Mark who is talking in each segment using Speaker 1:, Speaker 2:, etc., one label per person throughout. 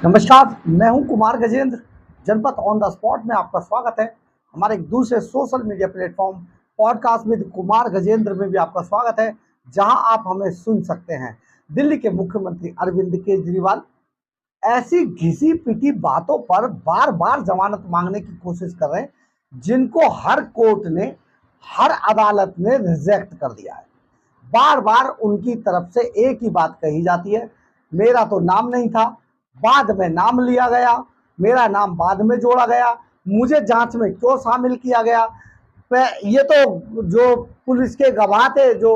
Speaker 1: नमस्कार, मैं हूं कुमार गजेंद्र। जनपद ऑन द स्पॉट में आपका स्वागत है। हमारे एक दूसरे social media platform podcast with Kumar Gajendra में भी आपका स्वागत है, जहां आप हमें सुन सकते हैं। दिल्ली के मुख्यमंत्री अरविंद केजरीवाल ऐसी घिसी पिटी बातों पर बार बार जमानत मांगने की कोशिश कर रहे हैं, जिनको हर कोर्ट ने, हर अदालत ने रिजेक्ट कर दिया है। बार बार उनकी तरफ से एक ही बात कही जाती है, मेरा तो नाम नहीं था, बाद में नाम लिया गया, मेरा नाम बाद में जोड़ा गया, मुझे जांच में क्यों शामिल किया गया। ये तो जो पुलिस के गवाह थे, जो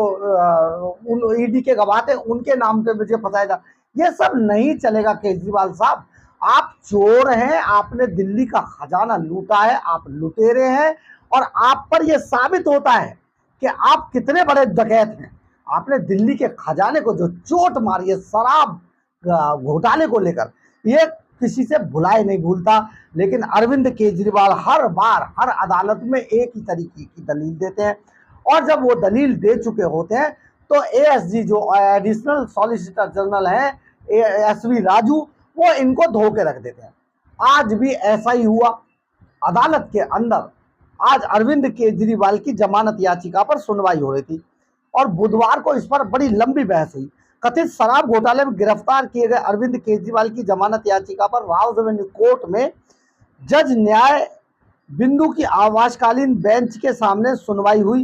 Speaker 1: उन ईडी के गवाह थे, उनके नाम पे मुझे फंसाया जा। ये सब नहीं चलेगा केजरीवाल साहब। आप चोर हैं, आपने दिल्ली का खजाना लूटा है, आप लुटेरे हैं, और आप पर यह साबित होता है कि आप कितने बड़े डकैत हैं। आपने दिल्ली के खजाने को जो चोट मारी है शराब घोटाले को लेकर, ये किसी से भुलाए नहीं भूलता। लेकिन अरविंद केजरीवाल हर बार हर अदालत में एक ही तरीके की दलील देते हैं, और जब वो दलील दे चुके होते हैं तो एएसजी जो एडिशनल सॉलिसिटर जनरल है, एसवी राजू, वो इनको धो के रख देते हैं। आज भी ऐसा ही हुआ। अदालत के अंदर आज अरविंद केजरीवाल की जमानत याचिका पर सुनवाई हो रही थी, और बुधवार को इस पर बड़ी लंबी बहस हुई। कथित शराब घोटाले में गिरफ्तार किए गए अरविंद केजरीवाल की जमानत याचिका पर राव रेवेन्यू कोर्ट में जज न्याय बिंदु की आवाजकालीन बेंच के सामने सुनवाई हुई।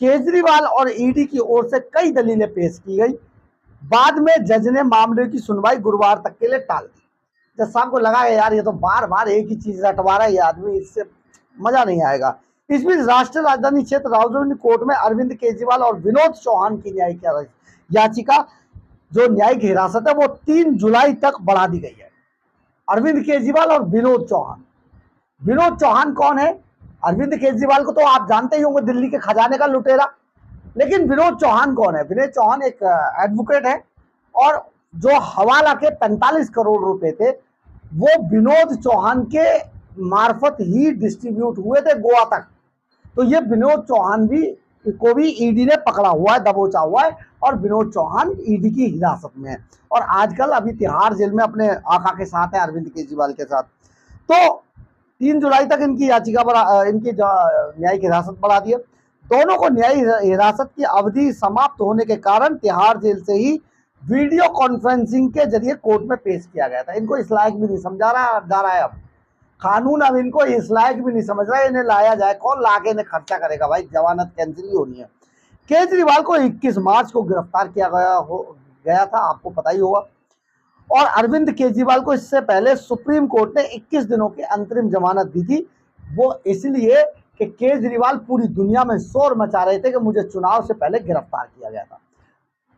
Speaker 1: केजरीवाल और ईडी की ओर से कई दलीलें पेश की गई। बाद में जज ने मामले की सुनवाई गुरुवार तक के लिए टाल दी। जज साहब को लगा यार ये तो बार बार एक ही चीज रटवा रहा है ये आदमी, इससे मजा नहीं आएगा। इस बीच राष्ट्रीय राजधानी क्षेत्र राव रेवेन्यू कोर्ट में अरविंद केजरीवाल और विनोद चौहान की न्यायिक याचिका, जो न्यायिक हिरासत है, वो 3 जुलाई तक बढ़ा दी गई है। अरविंद केजरीवाल और विनोद चौहान। विनोद चौहान कौन है? अरविंद केजरीवाल को तो आप जानते ही होंगे, दिल्ली के खजाने का लुटेरा। लेकिन विनोद चौहान कौन है? विनोद चौहान एक एडवोकेट है, और जो हवाला के 45 करोड़ रुपए थे, वो विनोद चौहान के मार्फत ही डिस्ट्रीब्यूट हुए थे गोवा तक। तो ये विनोद चौहान को भी ईडी ने पकड़ा हुआ है, दबोचा हुआ है, और विनोद चौहान ईडी की हिरासत में है, और आजकल अभी तिहाड़ जेल में अपने आका के साथ है, अरविंद केजरीवाल के साथ। तो 3 जुलाई तक इनकी याचिका पर इनकी न्यायिक हिरासत बढ़ा दी है। दोनों को न्यायिक हिरासत की अवधि समाप्त होने के कारण तिहाड़ जेल से ही वीडियो कॉन्फ्रेंसिंग के जरिए कोर्ट में पेश किया गया था। इनको इस लायक भी नहीं समझा जा रहा है अब कानून, अब इनको इस लायक भी नहीं समझ रहा है। इन्हें लाया जाए, कौन लाके इन्हें खर्चा करेगा भाई, जमानत कैंसिल ही होनी है। केजरीवाल को 21 मार्च को गिरफ्तार किया गया था, आपको पता ही होगा। और अरविंद केजरीवाल को इससे पहले सुप्रीम कोर्ट ने 21 दिनों की अंतरिम जमानत दी थी। वो इसलिए कि केजरीवाल पूरी दुनिया में शोर मचा रहे थे कि मुझे चुनाव से पहले गिरफ्तार किया गया था।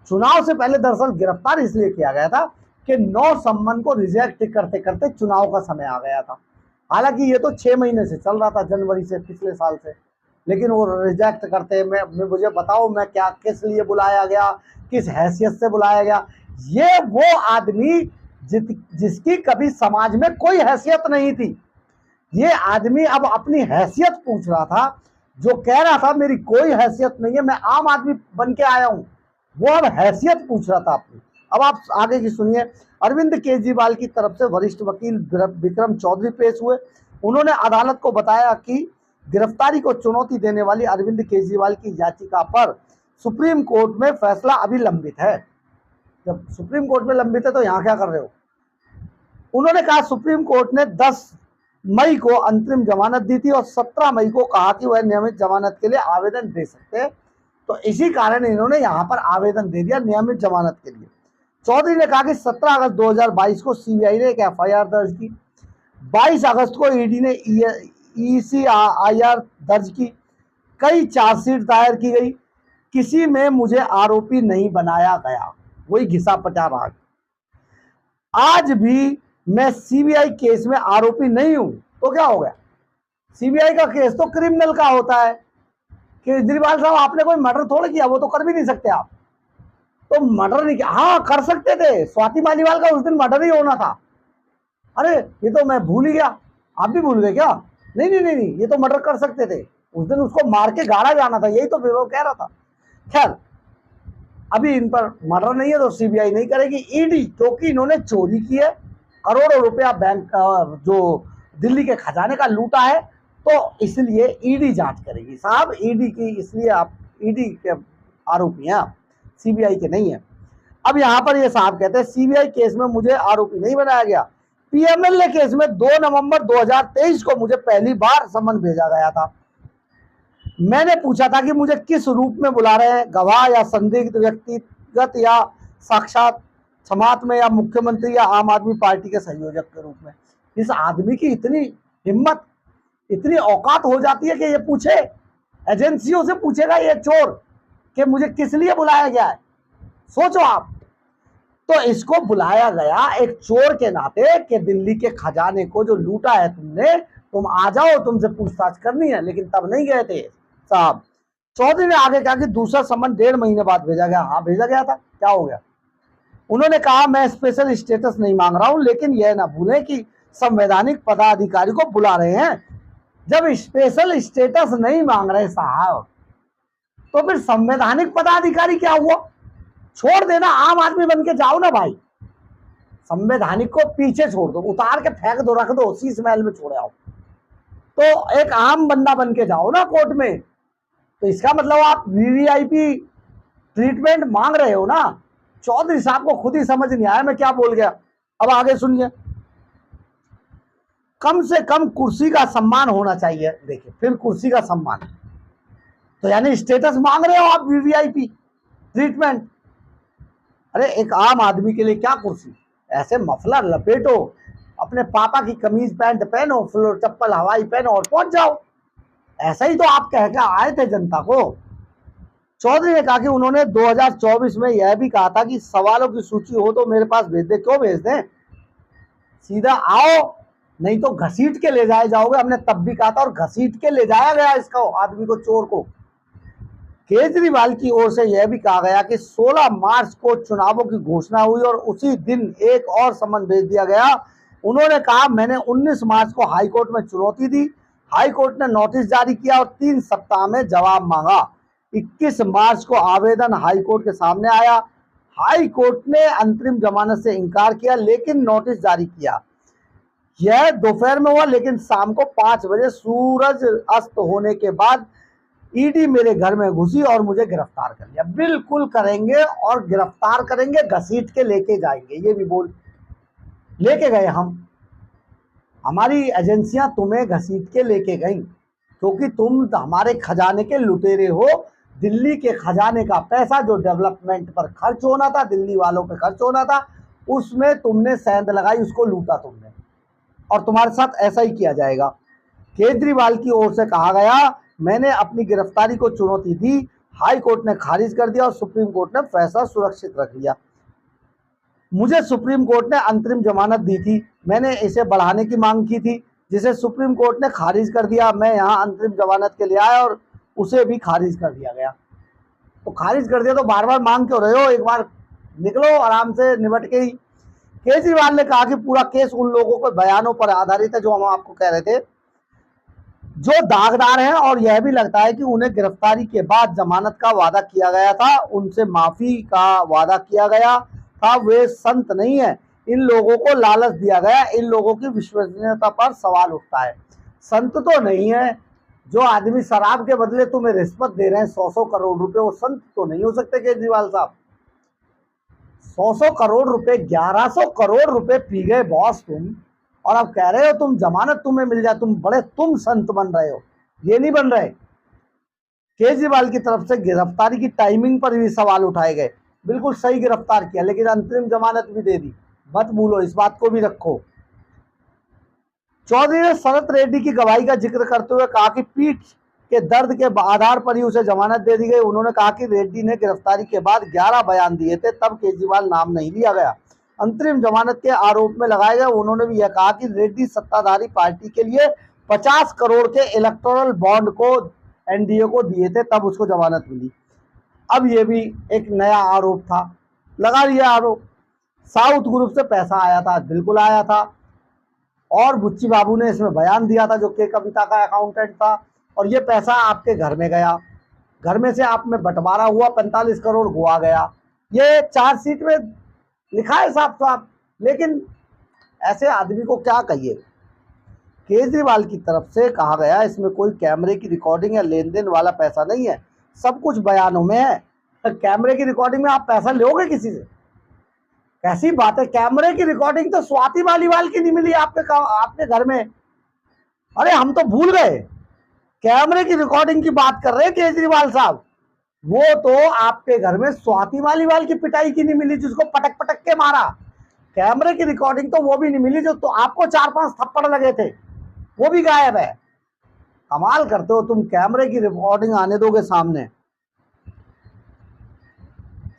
Speaker 1: चुनाव से पहले दरअसल गिरफ्तार इसलिए किया गया था कि 9 सम्मन को रिजेक्ट करते करते चुनाव का समय आ गया था। हालांकि ये तो 6 महीने से चल रहा था, जनवरी से, पिछले साल से, लेकिन वो रिजेक्ट करते। मुझे बताओ मैं क्या, किस लिए बुलाया गया, किस हैसियत से बुलाया गया। ये वो आदमी जिसकी कभी समाज में कोई हैसियत नहीं थी, ये आदमी अब अपनी हैसियत पूछ रहा था। जो कह रहा था मेरी कोई हैसियत नहीं है, मैं आम आदमी बन के आया हूं, वो अब हैसियत पूछ रहा था अपनी। अब आप आगे की सुनिए। अरविंद केजरीवाल की तरफ से वरिष्ठ वकील विक्रम चौधरी पेश हुए। उन्होंने अदालत को बताया कि गिरफ्तारी को चुनौती देने वाली अरविंद केजरीवाल की याचिका पर सुप्रीम कोर्ट में फैसला अभी लंबित है। जब सुप्रीम कोर्ट में लंबित है तो यहां क्या कर रहे हो? उन्होंने कहा सुप्रीम कोर्ट ने 10 मई को अंतरिम जमानत दी थी और 17 मई को कहा कि वह नियमित जमानत के लिए आवेदन दे सकते हैं। तो इसी कारण इन्होंने यहां पर आवेदन दे दिया नियमित जमानत के लिए। चौधरी ने कहा कि 17 अगस्त 2022 को सीबीआई ने एक एफआईआर दर्ज की। 22 अगस्त को ईडी ने ईसीआईआर दर्ज की। कई चार्जशीट दायर की गई। किसी में मुझे आरोपी नहीं बनाया गया, वही घिसा पटा रहा। आज भी मैं सीबीआई केस में आरोपी नहीं हूं, तो क्या हो गया? सीबीआई का केस तो क्रिमिनल का होता है। केजरीवाल साहब, आपने कोई मर्डर थोड़ा किया, वो तो कर भी नहीं सकते आप। तो मर्डर नहीं किया, हाँ कर सकते थे। स्वाति मालीवाल का उस दिन मर्डर ही होना था। अरे ये तो मैं भूल ही गया, आप भी भूल गए क्या? नहीं नहीं नहीं नहीं, ये तो मर्डर कर सकते थे। उस दिन उसको मार के गाड़ा जाना था, यही तो विभव कह रहा था। खैर, अभी इन पर मर्डर नहीं है तो सीबीआई नहीं करेगी। ईडी, क्योंकि इन्होंने चोरी की है, करोड़ों रुपया बैंक जो दिल्ली के खजाने का लूटा है, तो इसलिए ईडी जांच करेगी। साहब ईडी की, इसलिए आप ईडी के आरोपी हैं, आप सीबीआई के नहीं है। अब यहां पर ये साहब कहते हैं सीबीआई केस में मुझे आरोपी नहीं बनाया गया। पीएमएलए केस में 2 नवंबर 2023 को मुझे पहली बार समन भेजा गया था। मैंने पूछा था कि मुझे किस रूप में बुला रहे हैं, गवाह या संदिग्ध व्यक्तिगत या साक्षात समाज में, या मुख्यमंत्री या आम आदमी पार्टी के संयोजक के रूप में। इस आदमी की इतनी हिम्मत, इतनी औकात हो जाती है कि ये पूछे, एजेंसियों से पूछेगा ये चोर कि मुझे किस लिए बुलाया गया है। सोचो आप। तो इसको बुलाया गया एक चोर के नाते कि दिल्ली के खजाने को जो लूटा है तुमने, तुम आ जाओ, तुमसे पूछताछ करनी है। लेकिन तब नहीं गए थे साहब। चौधरी ने आगे कहा कि दूसरा समन 1.5 महीने बाद भेजा गया। हाँ भेजा गया था, क्या हो गया। उन्होंने कहा मैं स्पेशल स्टेटस नहीं मांग रहा हूं, लेकिन यह ना भूलें कि संवैधानिक पदाधिकारी को बुला रहे हैं। जब स्पेशल स्टेटस नहीं मांग रहे साहब, तो फिर संवैधानिक पदाधिकारी क्या हुआ। छोड़ देना, आम आदमी बन के जाओ ना भाई। संवैधानिक को पीछे छोड़ दो, उतार के फेंक दो, रख दो, शीश महल में छोड़ आओ। तो एक आम बंदा बन के जाओ ना कोर्ट में। तो इसका मतलब आप वीवीआईपी ट्रीटमेंट मांग रहे हो ना। चौधरी साहब को खुद ही समझ नहीं आया मैं क्या बोल गया। अब आगे सुनिए। कम से कम कुर्सी का सम्मान होना चाहिए। देखिए, फिर कुर्सी का सम्मान, तो यानी स्टेटस मांग रहे हो आप, वीवीआईपी ट्रीटमेंट। अरे एक आम आदमी के लिए क्या कुर्सी, ऐसे मफलर लपेटो, अपने पापा की कमीज पैंट पहनो, फ्लोर चप्पल हवाई पहनो और पहुंच जाओ। ऐसा ही तो आप कह के आए थे जनता को। चौधरी ने कहा कि उन्होंने 2024 में यह भी कहा था कि सवालों की सूची हो तो मेरे पास भेज दे। क्यों भेज दें, सीधा आओ, नहीं तो घसीट के ले जाए जाओगे। हमने तब भी कहा था और घसीट के ले जाया गया इसको, आदमी को, चोर को। केजरीवाल की ओर से यह भी कहा गया कि 16 मार्च को चुनावों की घोषणा हुई और उसी दिन एक और समन भेज दिया गया। उन्होंने कहा मैंने 19 मार्च को हाईकोर्ट में चुनौती दी, हाईकोर्ट ने नोटिस जारी किया और 3 सप्ताह में जवाब मांगा। 21 मार्च को आवेदन हाईकोर्ट के सामने आया। हाईकोर्ट ने अंतरिम जमानत से इनकार किया, लेकिन नोटिस जारी किया। यह दोपहर में हुआ, लेकिन शाम को 5 बजे सूरज अस्त होने के बाद ईडी मेरे घर में घुसी और मुझे गिरफ्तार कर लिया। बिल्कुल करेंगे, और गिरफ्तार करेंगे, घसीट के लेके जाएंगे। ये भी बोल, लेके गए हम, हमारी एजेंसियां तुम्हें घसीट के लेके गई, क्योंकि तुम हमारे खजाने के लुटेरे हो। दिल्ली के खजाने का पैसा जो डेवलपमेंट पर खर्च होना था, दिल्ली वालों पे खर्च होना था, उसमें तुमने सेंध लगाई, उसको लूटा तुमने, और तुम्हारे साथ ऐसा ही किया जाएगा। केजरीवाल की ओर से कहा गया मैंने अपनी गिरफ्तारी को चुनौती दी, हाई कोर्ट ने खारिज कर दिया और सुप्रीम कोर्ट ने फैसला सुरक्षित रख लिया। मुझे सुप्रीम कोर्ट ने अंतरिम जमानत दी थी, मैंने इसे बढ़ाने की मांग की थी, जिसे सुप्रीम कोर्ट ने खारिज कर दिया। मैं यहाँ अंतरिम जमानत के लिए आया और उसे भी खारिज कर दिया गया। तो खारिज कर दिया तो बार बार मांग क्यों रहे हो, एक बार निकलो आराम से निपट के ही। केजरीवाल ने कहा कि पूरा केस उन लोगों के बयानों पर आधारित है जो हम आपको कह रहे थे, जो दागदार हैं, और यह भी लगता है कि उन्हें गिरफ्तारी के बाद जमानत का वादा किया गया था, उनसे माफी का वादा किया गया था। वे संत नहीं है, इन लोगों को लालच दिया गया, इन लोगों की विश्वसनीयता पर सवाल उठता है। संत तो नहीं है, जो आदमी शराब के बदले तुम्हें रिश्वत दे रहे हैं 100-100 करोड़ रुपए, वो संत तो नहीं हो सकते केजरीवाल साहब। 100-100 करोड़ रुपए, 1100 करोड़ रुपए पी गए बॉस तुम, और अब कह रहे हो तुम जमानत तुम्हें मिल जाए, तुम संत बन रहे हो। ये नहीं बन रहे। केजरीवाल की तरफ से गिरफ्तारी की टाइमिंग पर भी सवाल उठाए गए। बिल्कुल सही गिरफ्तार किया, लेकिन अंतरिम जमानत भी दे दी, मत भूलो, इस बात को भी रखो। चौधरी ने शरत रेड्डी की गवाही का जिक्र करते हुए कहा कि पीठ के दर्द के आधार पर ही उसे जमानत दे दी गई। उन्होंने कहा कि रेड्डी ने गिरफ्तारी के बाद 11 बयान दिए थे, तब केजरीवाल नाम नहीं लिया गया, अंतरिम जमानत के आरोप में लगाए गए। उन्होंने भी यह कहा कि रेड्डी सत्ताधारी पार्टी के लिए 50 करोड़ के इलेक्टोरल बॉन्ड को एनडीए को दिए थे, तब उसको जमानत मिली। अब ये भी एक नया आरोप था, लगा लिया आरोप। साउथ ग्रुप से पैसा आया था, बिल्कुल आया था, और बुच्ची बाबू ने इसमें बयान दिया था, जो के कविता का अकाउंटेंट था, और ये पैसा आपके घर में गया, घर में से आप में बंटवारा हुआ, 45 करोड़ गोवा गया। ये चार्जशीट में लिखा है साफ साफ, लेकिन ऐसे आदमी को क्या कहिए। केजरीवाल की तरफ से कहा गया इसमें कोई कैमरे की रिकॉर्डिंग या लेन देन वाला पैसा नहीं है, सब कुछ बयानों में है। तो कैमरे की रिकॉर्डिंग में आप पैसा लोगे किसी से? कैसी बात है? कैमरे की रिकॉर्डिंग तो स्वाति मालीवाल की नहीं मिली आपके घर में। अरे हम तो भूल गए, कैमरे की रिकॉर्डिंग की बात कर रहे हैं केजरीवाल साहब। वो तो आपके घर में स्वाति मालीवाल की पिटाई की नहीं मिली, जिसको पटक पटक के मारा। कैमरे की रिकॉर्डिंग तो वो भी नहीं मिली जो तो आपको 4-5 थप्पड़ लगे थे, वो भी गायब है। कमाल करते हो तुम, कैमरे की रिकॉर्डिंग आने दोगे सामने?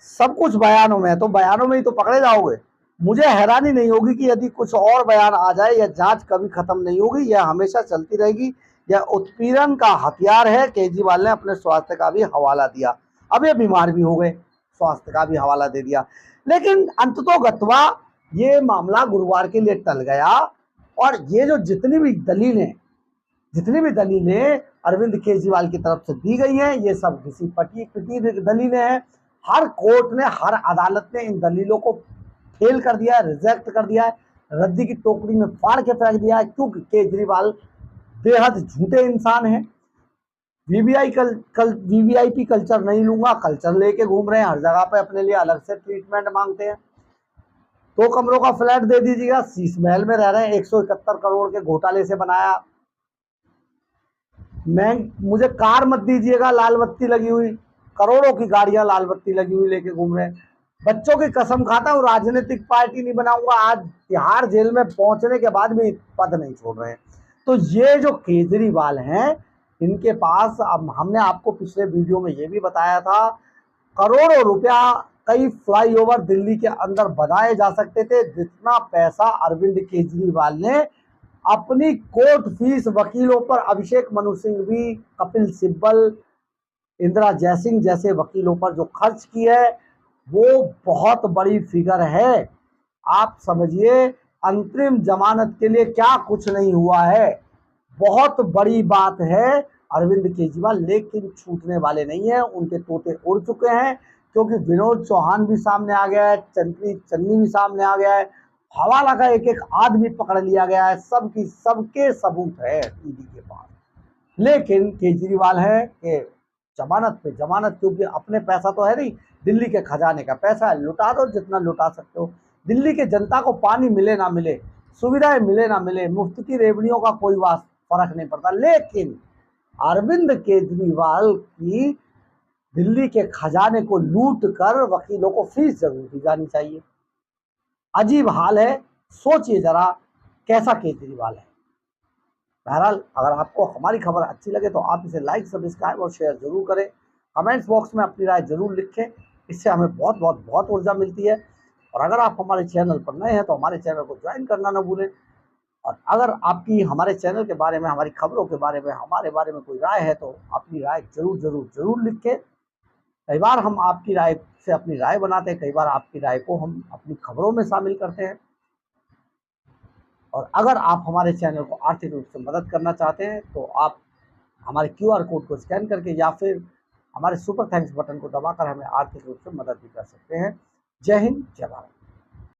Speaker 1: सब कुछ बयानों में है, तो बयानों में ही तो पकड़े जाओगे। मुझे हैरानी नहीं होगी कि यदि कुछ और बयान आ जाए। यह जांच कभी खत्म नहीं होगी, यह हमेशा चलती रहेगी। यह उत्पीड़न का हथियार है। केजरीवाल ने अपने स्वास्थ्य का भी हवाला दिया, अब ये बीमार भी हो गए, स्वास्थ्य का भी हवाला दे दिया। लेकिन अंततोगत्वा ये मामला गुरुवार के लिए टल गया। और ये जो जितनी भी दलीलें अरविंद केजरीवाल की तरफ से दी गई हैं, ये सब किसी पटी पिटी दलीलें हैं। हर कोर्ट ने, हर अदालत ने इन दलीलों को फेल कर दिया है, रिजेक्ट कर दिया है, रद्दी की टोकरी में फाड़ के फेंक दिया है, क्योंकि केजरीवाल बेहद झूठे इंसान हैं। वीवीआईपी कल्चर नहीं लूंगा, कल्चर लेके घूम रहे हैं, हर जगह पे अपने लिए अलग से ट्रीटमेंट मांगते हैं। 2 कमरों का फ्लैट दे दीजिएगा, शीश महल में रह रहे हैं, 171 करोड़ के घोटाले से बनाया। मुझे कार मत दीजिएगा लाल बत्ती लगी हुई, करोड़ों की गाड़ियां लाल बत्ती लगी हुई लेके घूम रहे हैं। बच्चों की कसम खाता हूँ, राजनीतिक पार्टी नहीं बनाऊंगा। आज तिहाड़ जेल में पहुंचने के बाद भी पद नहीं छोड़ रहे हैं। तो ये जो केजरीवाल हैं, इनके पास, अब हमने आपको पिछले वीडियो में ये भी बताया था, करोड़ों रुपया कई फ्लाईओवर दिल्ली के अंदर बनाए जा सकते थे, जितना पैसा अरविंद केजरीवाल ने अपनी कोर्ट फीस वकीलों पर, अभिषेक मनु सिंघवी, कपिल सिब्बल, इंदिरा जयसिंह जैसे वकीलों पर जो खर्च की है, वो बहुत बड़ी फिगर है। आप समझिए, अंतरिम जमानत के लिए क्या कुछ नहीं हुआ है, बहुत बड़ी बात है अरविंद केजरीवाल। लेकिन छूटने वाले नहीं है, उनके तोते उड़ चुके हैं, क्योंकि विनोद चौहान भी सामने आ गया है, चन्नी भी सामने आ गया है, हवाला का एक एक आदमी पकड़ लिया गया है, सबके सबूत है ईडी के पास। लेकिन केजरीवाल है कि जमानत पे जमानत, क्योंकि अपने पैसा तो है नहीं, दिल्ली के खजाने का पैसा है, लुटा दो जितना लुटा सकते हो। दिल्ली के जनता को पानी मिले ना मिले, सुविधाएं मिले ना मिले, मुफ्त की रेवड़ियों का कोई फर्क नहीं पड़ता। लेकिन अरविंद केजरीवाल की दिल्ली के खजाने को लूट कर वकीलों को फीस जरूर दी जानी चाहिए। अजीब हाल है, सोचिए जरा कैसा केजरीवाल है। बहरहाल, अगर आपको हमारी खबर अच्छी लगे तो आप इसे लाइक, सब्सक्राइब और शेयर जरूर करें। कमेंट्स बॉक्स में अपनी राय जरूर लिखें, इससे हमें बहुत बहुत बहुत ऊर्जा मिलती है। और अगर आप हमारे चैनल पर नए हैं तो हमारे चैनल को ज्वाइन करना ना भूलें। और अगर आपकी हमारे चैनल के बारे में, हमारी खबरों के बारे में, हमारे बारे में कोई राय है तो अपनी राय जरूर जरूर जरूर लिखें। कई बार हम आपकी राय से अपनी राय बनाते हैं, कई बार आपकी राय को हम अपनी खबरों में शामिल करते हैं। और अगर आप हमारे चैनल को आर्थिक रूप से मदद करना चाहते हैं तो आप हमारे QR कोड को स्कैन करके या फिर हमारे सुपर थैंक्स बटन को दबाकर हमें आर्थिक रूप से मदद भी कर सकते हैं। जय हिंद, जय भारत।